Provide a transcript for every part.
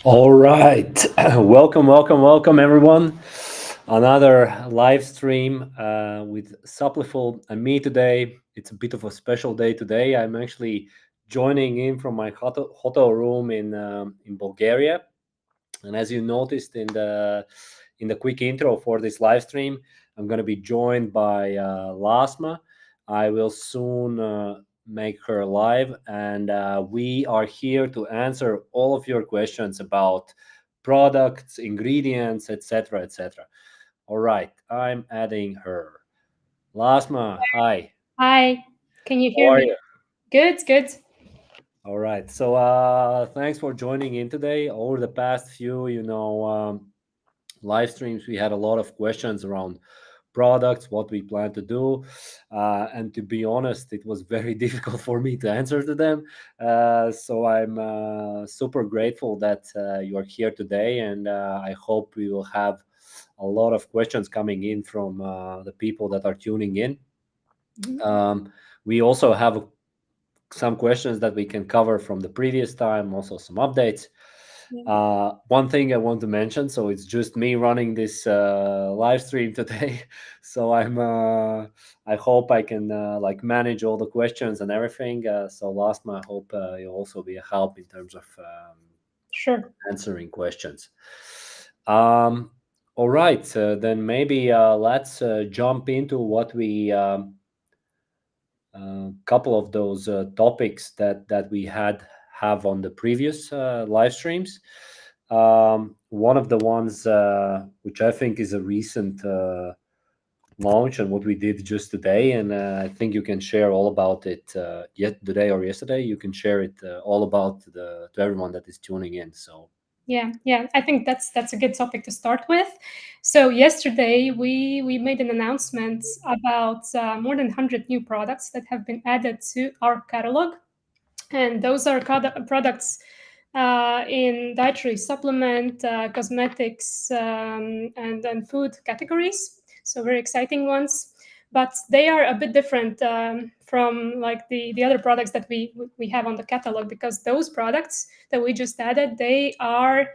All right. Welcome, everyone. Another live stream with Supliful and me today. It's a bit of a special day today. I'm actually joining in from my hotel room in Bulgaria. And as you noticed in the quick intro for this live stream, I'm going to be joined by Lasma. I will soon make her live, and we are here to answer all of your questions about products, ingredients, etc., etc. All right, I'm adding her. Lasma, hi. Hi, can you How hear are me? you? Good, good. All right. So thanks for joining in today. Over the past few, live streams, we had a lot of questions around products, what we plan to do, and to be honest, it was very difficult for me to answer to them. So I'm super grateful that you are here today, and I hope we will have a lot of questions coming in from the people that are tuning in. Mhm. We also have some questions that we can cover from the previous time, also some updates. Yeah. One thing I want to mention, so it's just me running this live stream today. So I hope I can like manage all the questions and everything. So last, I hope you'll also be a help in terms of Sure. answering questions. Um, all right, then maybe let's jump into what we couple of those topics that we have on the previous live streams. One of the ones which I think is a recent launch and what we did just today, and I think you can share all about it yet today or yesterday. You can share it all about to everyone that is tuning in. So Yeah. I think that's a good topic to start with. So yesterday we made an announcement about more than 100 new products that have been added to our catalog, and those are products in dietary supplement, cosmetics, and food categories. So very exciting ones, but they are a bit different from like the other products that we have on the catalog, because those products that we just added, they are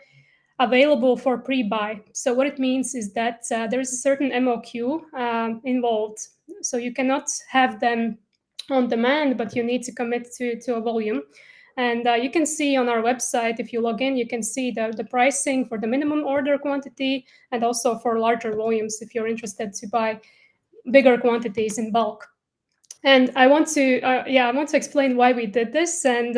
available for pre-buy. So what it means is that there is a certain MOQ involved. So you cannot have them on demand, but you need to commit to a volume. And you can see on our website, if you log in, you can see the pricing for the minimum order quantity, and also for larger volumes if you're interested to buy bigger quantities in bulk. And I want to explain why we did this, and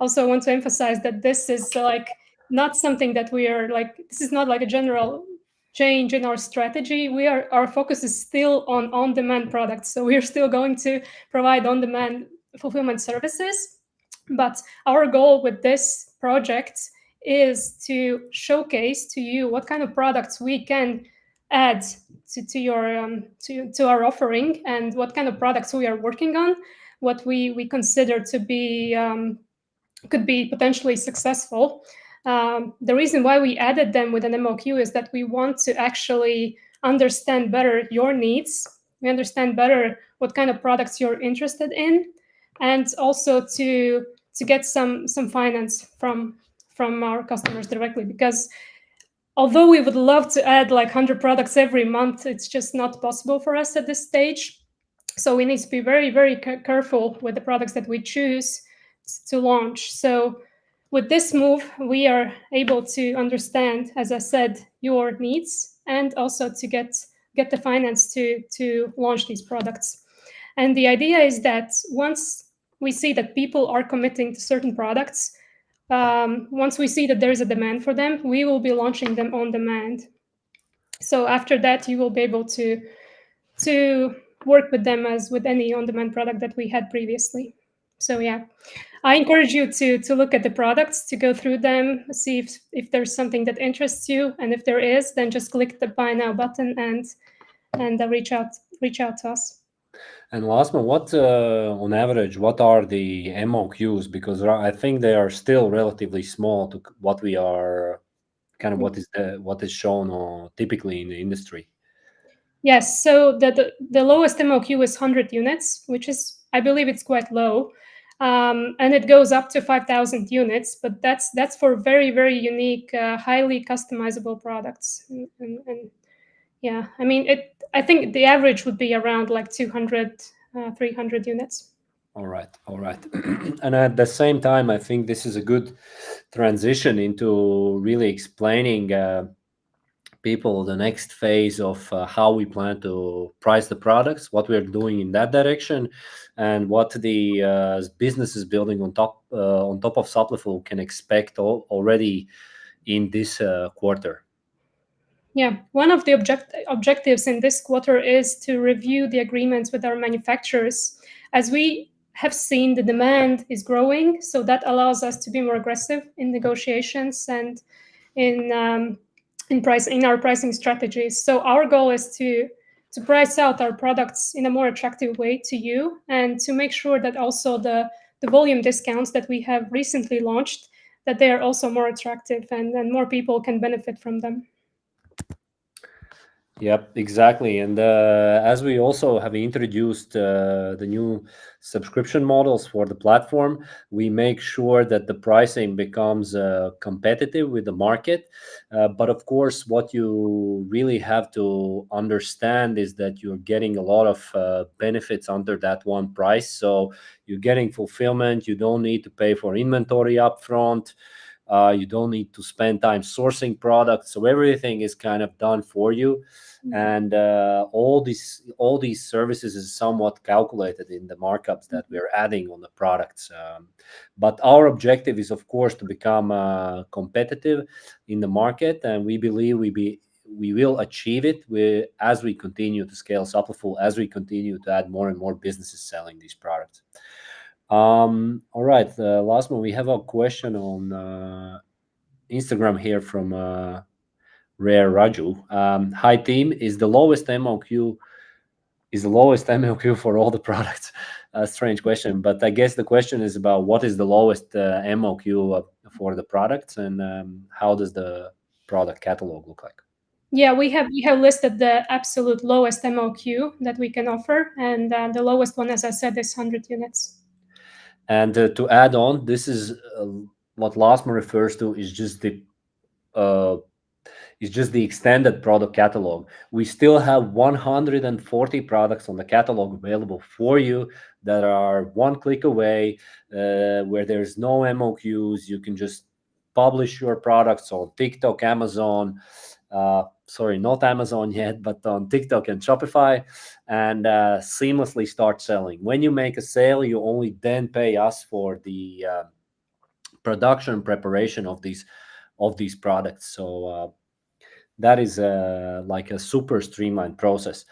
also want to emphasize that this is like not something that we are like. This is not like a general change in our strategy. Our focus is still on demand products, so we are still going to provide on demand fulfillment services. But our goal with this project is to showcase to you what kind of products we can add to your to our offering, and what kind of products we are working on, what we consider to be could be potentially successful. The reason why we added them with an MOQ is that we want to actually understand better your needs. We understand better what kind of products you're interested in, and also to get some finance from our customers directly, because although we would love to add like 100 products every month, it's just not possible for us at this stage. So we need to be very careful with the products that we choose to launch. So with this move, we are able to understand, as I said, your needs, and also to get the finance to launch these products. And the idea is that once we see that people are committing to certain products, once we see that there is a demand for them, we will be launching them on demand. So after that, you will be able to work with them as with any on-demand product that we had previously. So yeah, I encourage you to look at the products, to go through them, see if there's something that interests you, and if there is, then just click the buy now button and reach out to us. and Lasma, what on average, what are the MOQs? Because I think they are still relatively small to what we are kind of what is shown typically in the industry. Yes, so the lowest MOQ is 100 units, which is, I believe, it's quite low. and it goes up to 5,000 units. But that's for very very unique, highly customizable products. And yeah, I mean it. I think the average would be around like 200, 300 units. All right, all right. And at the same time, I think this is a good transition into really explaining people the next phase of how we plan to price the products, what we're doing in that direction, and what the businesses building on top of Supliful can expect already in this quarter. Yeah, one of the objectives in this quarter is to review the agreements with our manufacturers. As we have seen, the demand is growing, so that allows us to be more aggressive in negotiations and in in our pricing strategies. So our goal is to price out our products in a more attractive way to you, and to make sure that also the volume discounts that we have recently launched, that they are also more attractive, and more people can benefit from them. Yep, exactly. And as we also have introduced the new subscription models for the platform, we make sure that the pricing becomes competitive with the market. But of course, what you really have to understand is that you're getting a lot of benefits under that one price. So you're getting fulfillment, you don't need to pay for inventory upfront. You don't need to spend time sourcing products, so everything is kind of done for you, and all these services is somewhat calculated in the markups that we're adding on the products. But our objective is, of course, to become competitive in the market, and we believe we will achieve it as we continue to scale Supliful, as we continue to add more and more businesses selling these products. All right, Lasma, we have a question on Instagram here from Rare Raju. Hi team, is the lowest MOQ for all the products? A strange question, but I guess the question is about what is the lowest MOQ for the products, and how does the product catalog look like? Yeah, we have listed the absolute lowest MOQ that we can offer, and the lowest one, as I said, is 100 units. And to add on, this is what Lasma refers to uh, is just the extended product catalog. We still have 140 products on the catalog available for you that are one click away, where there's no MOQs. You can just publish your products on TikTok, Amazon. Sorry, not Amazon yet, but on TikTok and Shopify, and seamlessly start selling. When you make a sale, you only then pay us for the production preparation of these products. So that is like a super streamlined process.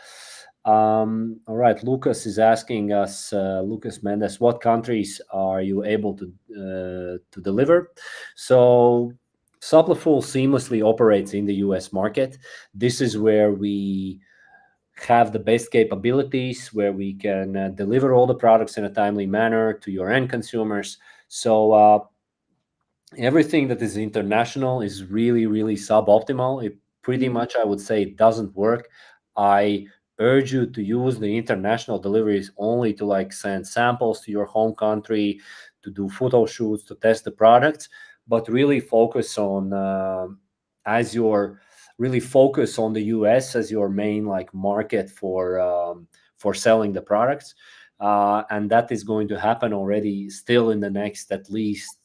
All right, Lucas is asking us, Lucas Mendes, what countries are you able to deliver? So Supliful seamlessly operates in the US market. This is where we have the best capabilities, where we can deliver all the products in a timely manner to your end consumers. So everything that is international is really really suboptimal. It pretty much, I would say, it doesn't work. I urge you to use the international deliveries only to like send samples to your home country, to do photo shoots, to test the products, but really focus on as your really focus on the US as your main like market for selling the products. And that is going to happen already still in the next at least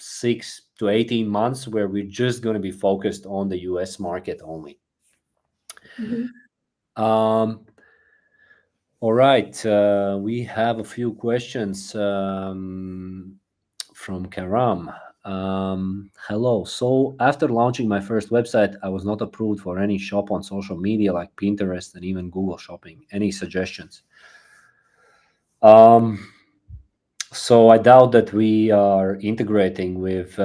6 to 18 months, where we're just going to be focused on the US market only. Mhm. Um, all right, we have a few questions from Karam. Hello. So, after launching my first website, I was not approved for any shop on social media like Pinterest and even Google Shopping. Any suggestions? Um, So I doubt that we are integrating with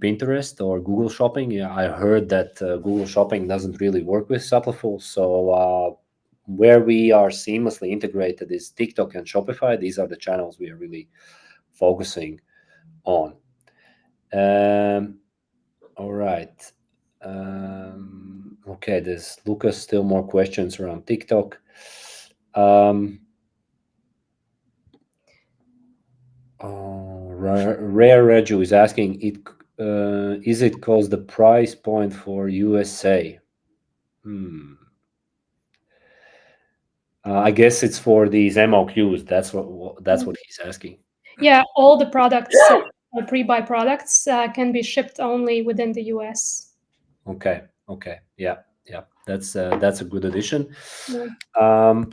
Pinterest or Google Shopping. Yeah, I heard that Google Shopping doesn't really work with Supliful. So where we are seamlessly integrated is TikTok and Shopify. These are the channels we are really focusing on. Um, all right. Okay, there's Lucas. Still more questions around TikTok. Um, Rare Reju is asking it. Is it cause the price point for USA? Hmm. I guess it's for these MOQs. That's what he's asking. Yeah, all the products, pre-buy products, can be shipped only within the US. Okay. Okay. Yeah. Yeah. That's a good addition. Yeah. Um,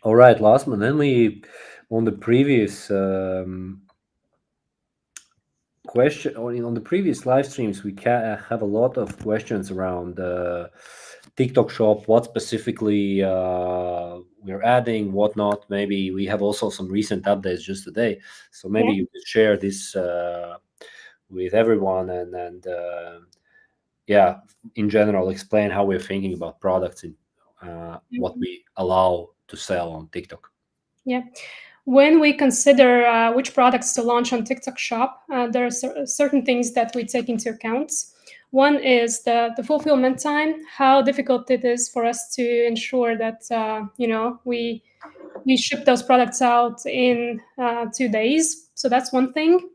all right, Lasman. Then we on the previous question on the previous live streams we have a lot of questions around TikTok shop, what specifically we're adding, what not. Maybe we have also some recent updates just today, so maybe Yeah. you could share this with everyone, and yeah, in general explain how we're thinking about products and what we allow to sell on TikTok. Yeah. When we consider which products to launch on TikTok Shop, there are certain things that we take into account. One is the fulfillment time, how difficult it is for us to ensure that we ship those products out in 2 days. So that's one thing.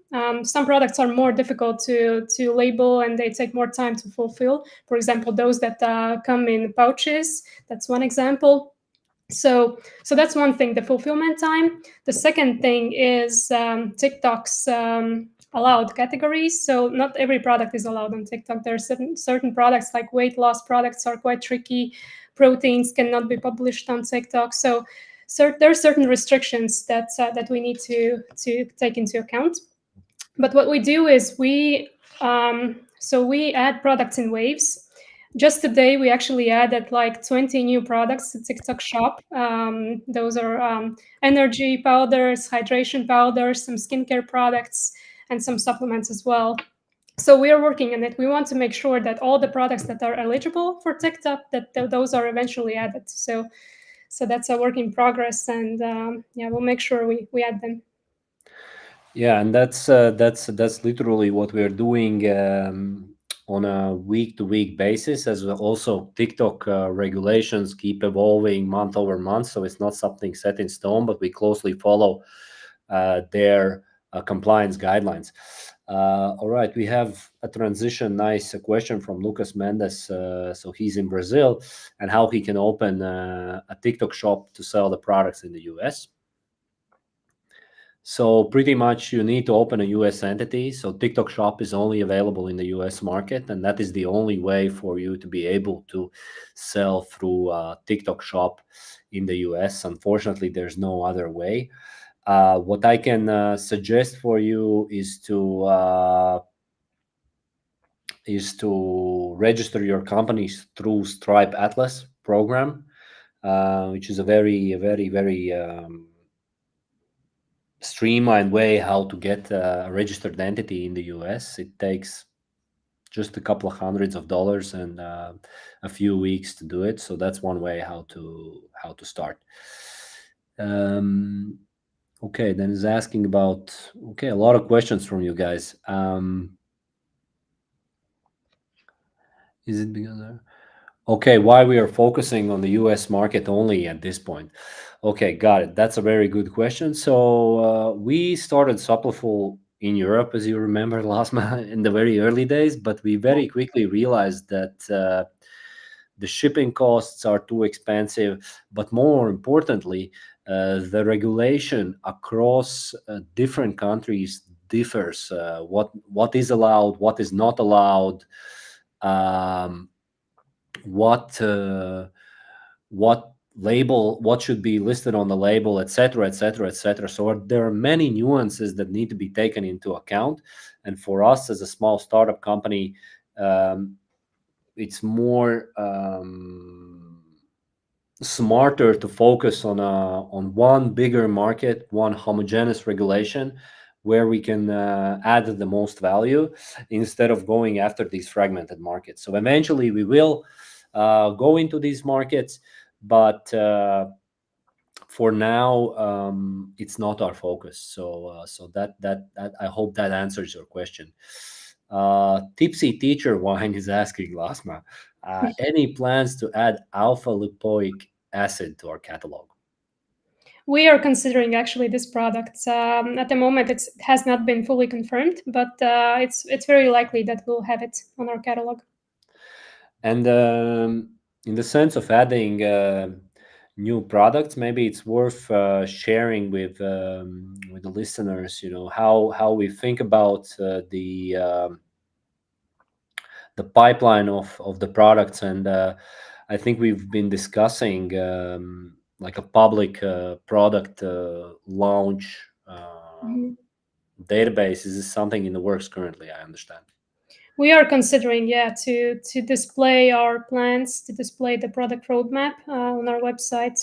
Some products are more difficult to label and they take more time to fulfill. For example, those that come in pouches. That's one example. So that's one thing, the fulfillment time. The second thing is TikTok's allowed categories. So not every product is allowed on TikTok. There are certain products like weight loss products are quite tricky. Proteins cannot be published on TikTok. So there are certain restrictions that we need to take into account. But what we do is we add products in waves. Just today, we actually added like 20 new products to TikTok Shop. Those are energy powders, hydration powders, some skincare products, and some supplements as well. So we are working on it. We want to make sure that all the products that are eligible for TikTok, that those are eventually added. So that's a work in progress, and yeah, we'll make sure we add them. Yeah, and that's literally what we're doing on a week-to-week basis. As well. Also, TikTok regulations keep evolving month over month, so it's not something set in stone. But we closely follow their compliance guidelines. All right, we have a transition. Nice a question from Lucas Mendes. So he's in Brazil, and how he can open a TikTok shop to sell the products in the US. So pretty much you need to open a US entity. So TikTok Shop is only available in the US market, and that is the only way for you to be able to sell through TikTok Shop in the US. Unfortunately, there's no other way. What I can suggest for you is to register your companies through Stripe Atlas program, which is a very streamlined way how to get a registered entity in the US. It takes just a couple of hundreds of dollars and a few weeks to do it. So that's one way how to start. Um, okay, then is asking about a lot of questions from you guys. Is it because okay, why we are focusing on the US market only at this point? Okay, got it. That's a very good question. So we started Supliful in Europe, as you remember, Lasma, in the very early days, but we very quickly realized that the shipping costs are too expensive. But more importantly, the regulation across different countries differs. What is allowed, what is not allowed. Um, what what label, what should be listed on the label, etc., etc., etc. So there are many nuances that need to be taken into account, and for us as a small startup company, um, it's more smarter to focus on one bigger market, one homogeneous regulation where we can add the most value instead of going after these fragmented markets. So eventually we will go into these markets, but for now it's not our focus. So that I hope that answers your question. Tipsy Teacher Wine is asking, Lasma, any plans to add alpha lipoic acid to our catalog? We are considering actually this product. At the moment, it has not been fully confirmed, but it's very likely that we'll have it on our catalog. And in the sense of adding new products, maybe it's worth sharing with the listeners, how we think about the pipeline of the products. And I think we've been discussing like a public product launch Mhm. database. Is this something in the works currently? I understand. We are considering, yeah, to display our plans, to display the product roadmap on our website.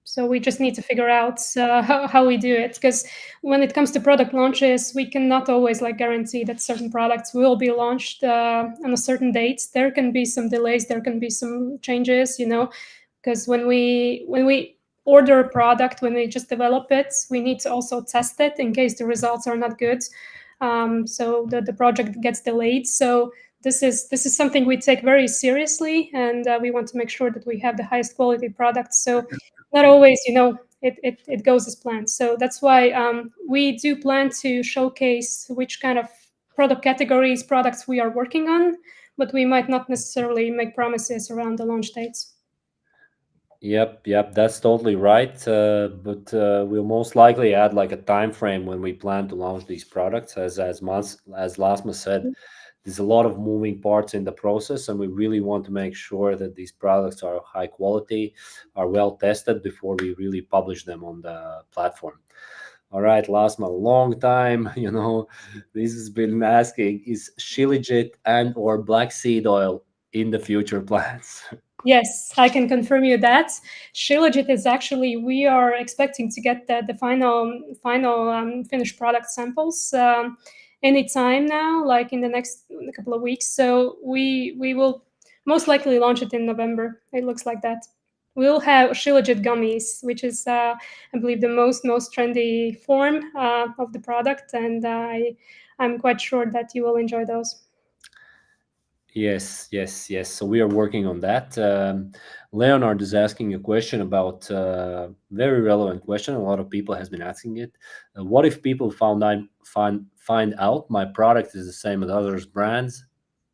So we just need to figure out how we do it, because when it comes to product launches, we cannot always like guarantee that certain products will be launched on a certain date. There can be some delays, there can be some changes, because when we order a product, when we just develop it, we need to also test it in case the results are not good. So the project gets delayed. So this is something we take very seriously, and we want to make sure that we have the highest quality product. So not always, it goes as planned. So that's why we do plan to showcase which kind of product categories, products we are working on, but we might not necessarily make promises around the launch dates. Yep, that's totally right. But we'll most likely add like a time frame when we plan to launch these products. As Lasma said, there's a lot of moving parts in the process, and we really want to make sure that these products are high quality, are well tested before we really publish them on the platform. All right, Lasma, long time. This has been asking: is Shilajit and or black seed oil in the future plans? Yes, I can confirm you that Shilajit is actually, we are expecting to get the final finished product samples any time now, like in the next couple of weeks. So we will most likely launch it in November. It looks like that. We'll have Shilajit gummies, which is I believe the most trendy form of the product, and I'm quite sure that you will enjoy those. Yes. So we are working on that. Leonard is asking a question about very relevant question. A lot of people has been asking it. What if people find out my product is the same as others brand,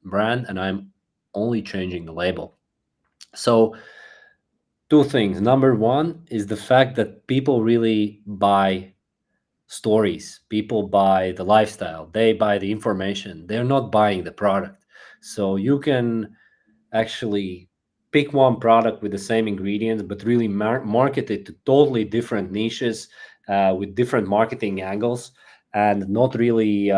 and I'm only changing the label? So two things. Number one is the fact that people really buy stories. People buy the lifestyle. They buy the information. They're not buying the product. So you can actually pick one product with the same ingredients, but really market it to totally different niches with different marketing angles, and not really,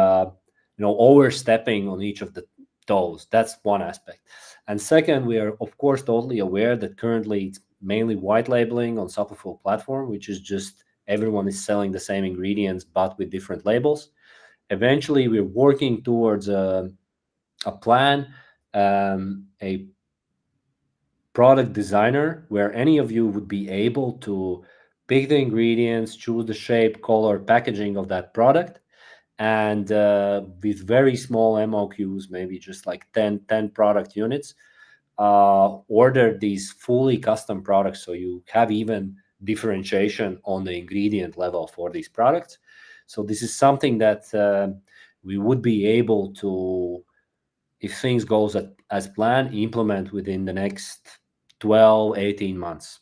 overstepping on each of the toes. That's one aspect. And second, we are of course totally aware that currently it's mainly white labeling on Supliful platform, which is just everyone is selling the same ingredients but with different labels. Eventually, we're working towards a plan, a product designer where any of you would be able to pick the ingredients, choose the shape, color, packaging of that product, and with very small MOQs, maybe just like ten product units, order these fully custom products so you have even differentiation on the ingredient level for these products. So this is something that we would be able to, if things goes as planned, implement within the next 12, 18 months.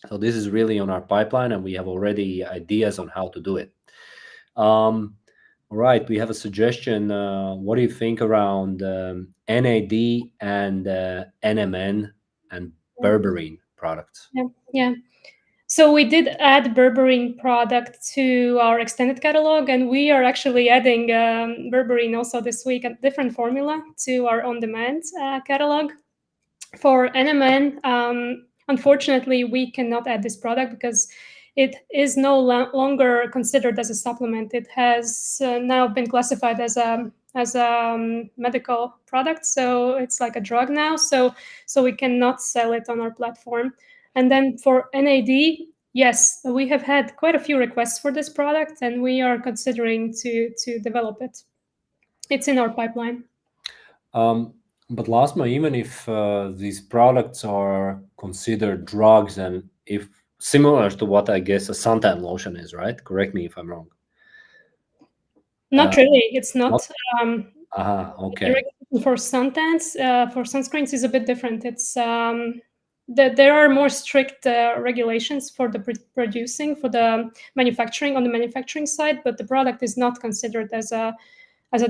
So this is really on our pipeline, and we have already ideas on how to do it. All right, we have a suggestion. What do you think around NAD and NMN and Yeah, berberine products? yeah, yeah. So we did add berberine product to our extended catalog, and we are actually adding berberine also this week, a different formula to our on-demand catalog. For NMN, unfortunately, we cannot add this product because it is no longer considered as a supplement. It has now been classified as a medical product, so it's like a drug now. So we cannot sell it on our platform. And then for NAD, yes, we have had quite a few requests for this product, and we are considering to develop it. It's in our pipeline. Um, but Lasma, even if these products are considered drugs, and if Similar to what I guess a suntan lotion is, right? Correct me if I'm wrong. Not Uh, really. It's not. not. The Okay. regulation for suntans, for sunscreens is a bit different. It's there are more strict regulations for the producing, for the manufacturing on the manufacturing side, but the product is not considered as a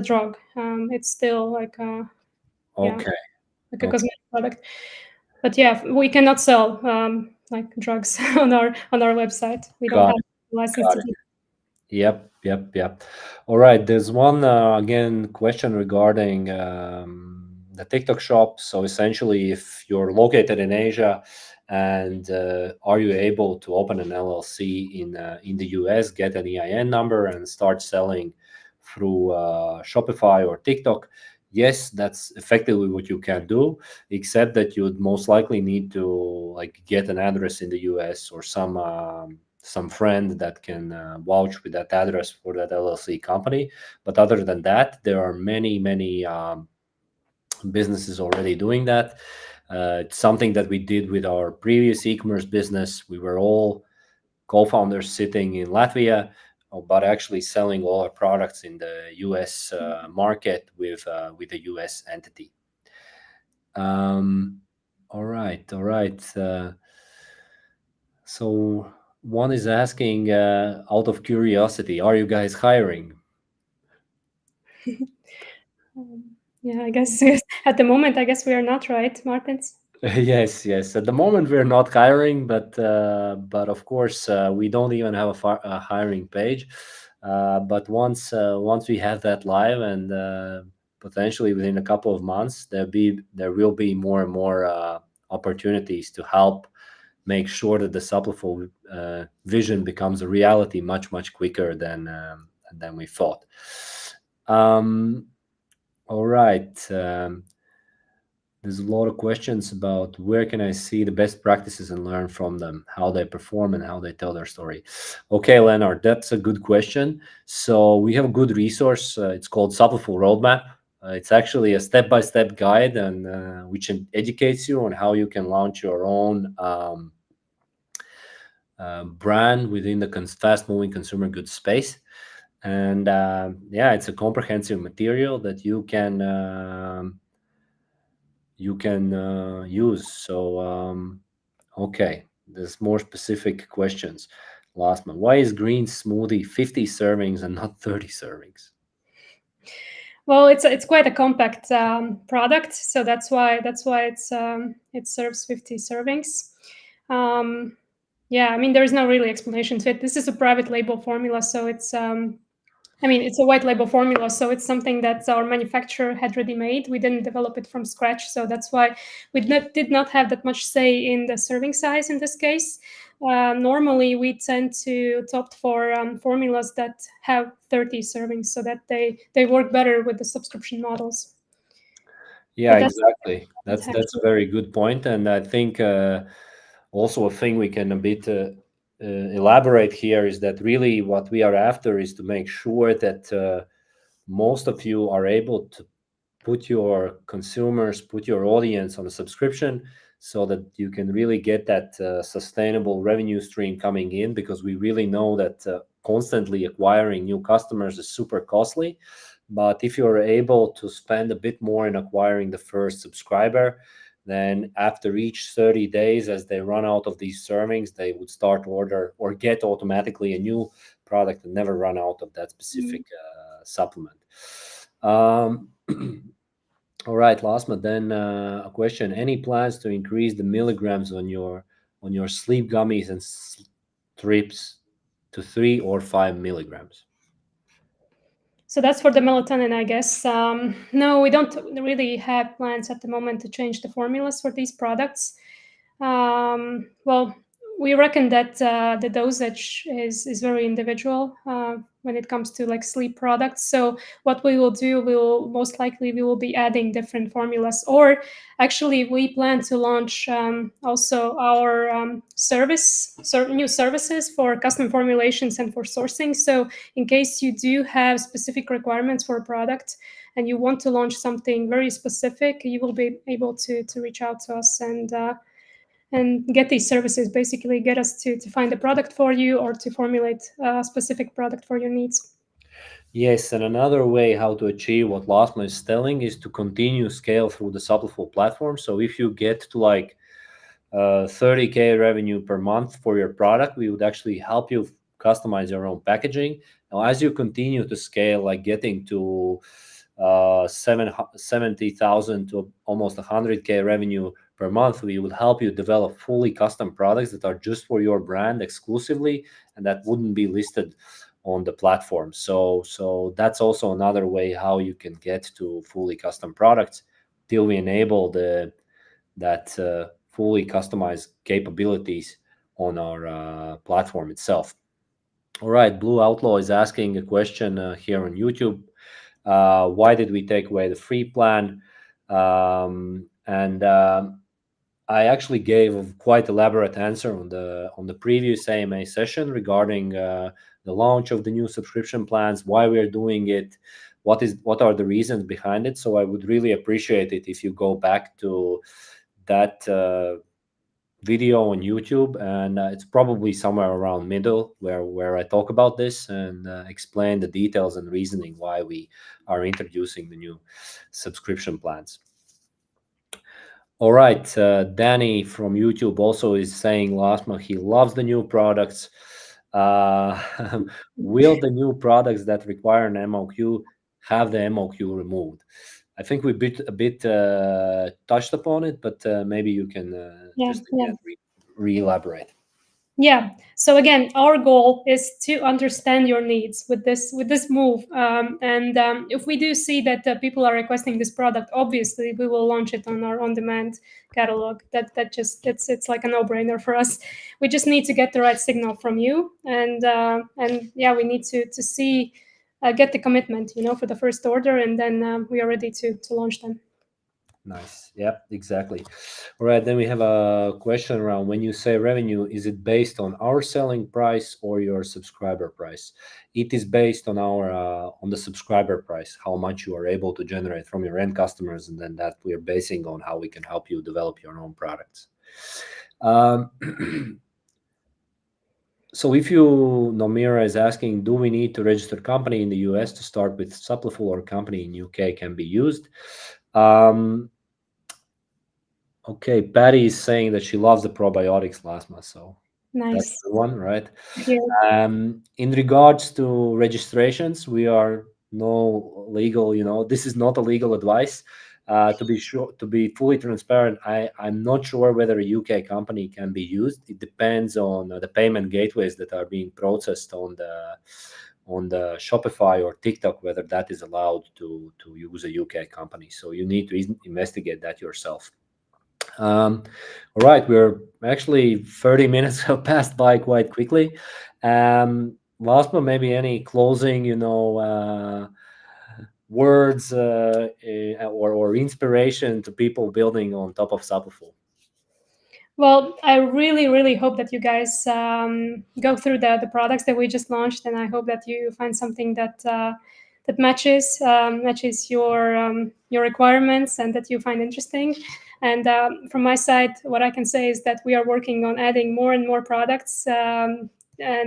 drug. It's still like a, yeah, Okay. like a Okay. cosmetic product. But yeah, we cannot sell like drugs on our website. We don't Got have it. a license Got to it. do. Yep. All right. There's one again question regarding the TikTok shop. So essentially, if you're located in Asia, and are you able to open an LLC in the US, get an EIN number, and start selling through Shopify or TikTok? Yes, that's effectively what you can do, except that you would most likely need to like get an address in the US or some friend that can vouch with that address for that LLC company. But other than that, there are many businesses already doing that. It's something that we did with our previous e-commerce business. We were all co-founders sitting in Latvia, but actually selling all our products in the US market with a US entity. Um, all right. So one is asking, out of curiosity, are you guys hiring? Yeah, I guess at the moment, I guess we are not, right, Martins? Yes. At the moment, we're not hiring, but of course, we don't even have a hiring page. But once we have that live, and potentially within a couple of months, there will be more and more opportunities to help make sure that the Supliful vision becomes a reality much quicker than we thought. Um, all right. There's a lot of questions about where can I see the best practices and learn from them, how they perform and how they tell their story. Okay, Leonard, that's a good question. So we have a good resource. It's called Supliful Roadmap. It's actually a step-by-step guide, and which educates you on how you can launch your own brand within the fast-moving consumer goods space. And yeah, it's a comprehensive material that you can use. So okay, there's more specific questions. Lasma, why is green smoothie 50 servings and not 30 servings? Well, it's quite a compact product, so that's why it serves 50 servings. Um, yeah, I mean there is no really explanation to it. This is a private label formula, so it's I mean, it's a white label formula, so it's something that our manufacturer had ready made. We didn't develop it from scratch, so that's why we did not have that much say in the serving size in this case. Normally, we tend to opt for formulas that have 30 servings, so that they work better with the subscription models. Yeah, But that's exactly. it That's a actually. very good point, and I think also a thing we can a bit elaborate here is that really what we are after is to make sure that most of you are able to put your consumers, put your audience on a subscription so that you can really get that sustainable revenue stream coming in, because we really know that constantly acquiring new customers is super costly. But if you're able to spend a bit more in acquiring the first subscriber, then after each 30 days, as they run out of these servings, they would start order or get automatically a new product and never run out of that specific supplement. Um, all right, Lasma. Then a question: any plans to increase the milligrams on your sleep gummies and strips to 3 or 5 milligrams? So that's for the melatonin, I guess. No, we don't really have plans at the moment to change the formulas for these products. Well, we reckon that the dosage is very individual when it comes to like sleep products. So what we will do, we will most likely we will be adding different formulas, or actually we plan to launch also our new services for custom formulations and for sourcing. So in case you do have specific requirements for a product and you want to launch something very specific, you will be able to reach out to us, and get these services, basically get us to find a product for you or to formulate a specific product for your needs. Yes, and another way how to achieve what Lasma is telling is to continue scale through the Supliful platform. So if you get to like 30K revenue per month for your product, we would actually help you customize your own packaging. Now, as you continue to scale, like getting to 70,000 to almost 100K revenue per month, we would help you develop fully custom products that are just for your brand exclusively and that wouldn't be listed on the platform. So that's also another way how you can get to fully custom products till we enable that fully customized capabilities on our platform itself. All right, Blue Outlaw is asking a question here on YouTube. Why did we take away the free plan? And I actually gave a quite elaborate answer on the previous AMA session regarding the launch of the new subscription plans, why we're doing it, what are the reasons behind it. So I would really appreciate it if you go back to that video on YouTube, and it's probably somewhere around middle where I talk about this and explain the details and reasoning why we are introducing the new subscription plans. All right, Danny from YouTube also is saying Lasma he loves the new products. Uh, will the new products that require an MOQ have the MOQ removed? I think we a bit touched upon it, but maybe you can Yeah, just yeah. again re-elaborate. Yeah. So again, our goal is to understand your needs with this move. And if we do see that people are requesting this product, obviously we will launch it on our on-demand catalog. That just it's like a no-brainer for us. We just need to get the right signal from you, and yeah, we need to see get the commitment, for the first order, and then we are ready to launch them. Nice. Yep, exactly. All right, then we have a question around when you say revenue, is it based on our selling price or your subscriber price? It is based on our on the subscriber price, how much you are able to generate from your end customers, and then that we are basing on how we can help you develop your own products. Um, so if you, Nomira is asking, do we need to register company in the US to start with Supliful or company in UK can be used? Um, Okay, Patty is saying that she loves the probiotics Lasma, so that's Nice. the one, right? Here. In regards to registrations, we are no legal, this is not a legal advice. To be sure, to be fully transparent, I'm not sure whether a UK company can be used. It depends on the payment gateways that are being processed on the Shopify or TikTok, whether that is allowed to use a UK company. So you need to investigate that yourself. All right, we're actually 30 minutes have passed by quite quickly. Last but maybe any closing, words or inspiration to people building on top of Supliful. Well, I really, really hope that you guys go through the products that we just launched, and I hope that you find something that matches your requirements and that you find interesting. And from my side, what I can say is that we are working on adding more and more products, and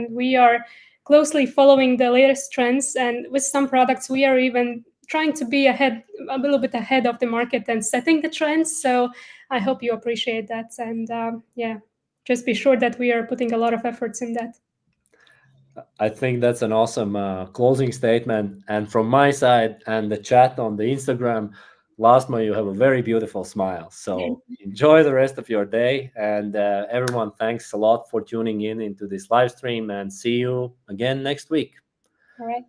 we are closely following the latest trends. And with some products, we are even trying to be a little bit ahead of the market and setting the trends. So I hope you appreciate that. And yeah, just be sure that we are putting a lot of efforts in that. I think that's an awesome closing statement. And from my side and the chat on the Instagram, Lasma, you have a very beautiful smile. So enjoy the rest of your day. And everyone, thanks a lot for tuning in into this live stream and see you again next week. All right.